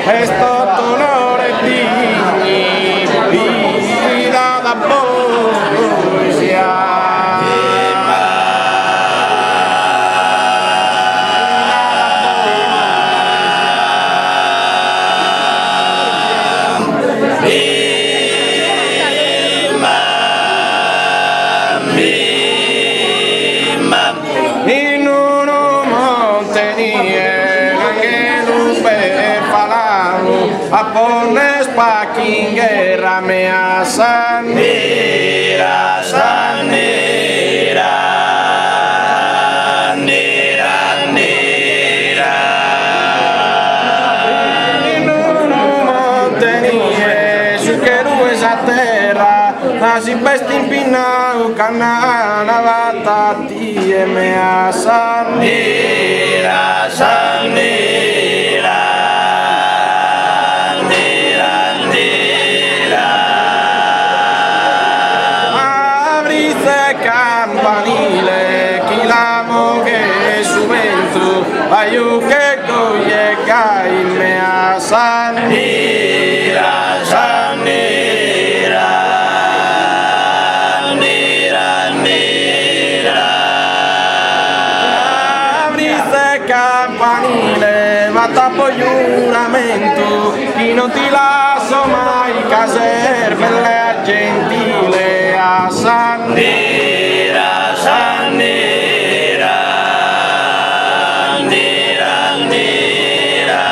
è stato onore di da poesia. In uno monte che falavo a ponne spacchi in guerra mea sandera, sandera, nera, nera. In uno monte su che ruesa terra si besti in pinau canana vatati e mea sandera, sandera, nera, nera. Avrise campanile chi l'amo che subentro aiu che goglie gai mea sandera, sandera. Campanile, ma tappo giuramento, chi non ti lascio mai caser, bella gentile a Sandera, Sandera, nera, nera.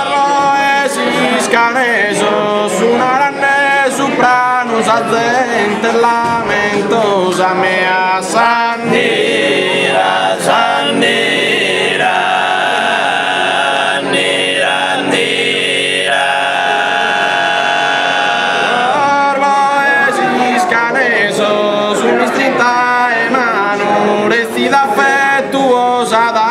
Arroesi scaneso, su una ranne soprano, s'azzente lamentosa mea Sandera, Sandera, nera, nera. Arroesi scaneso, su mi strinta e mano, resti d'affettuosa da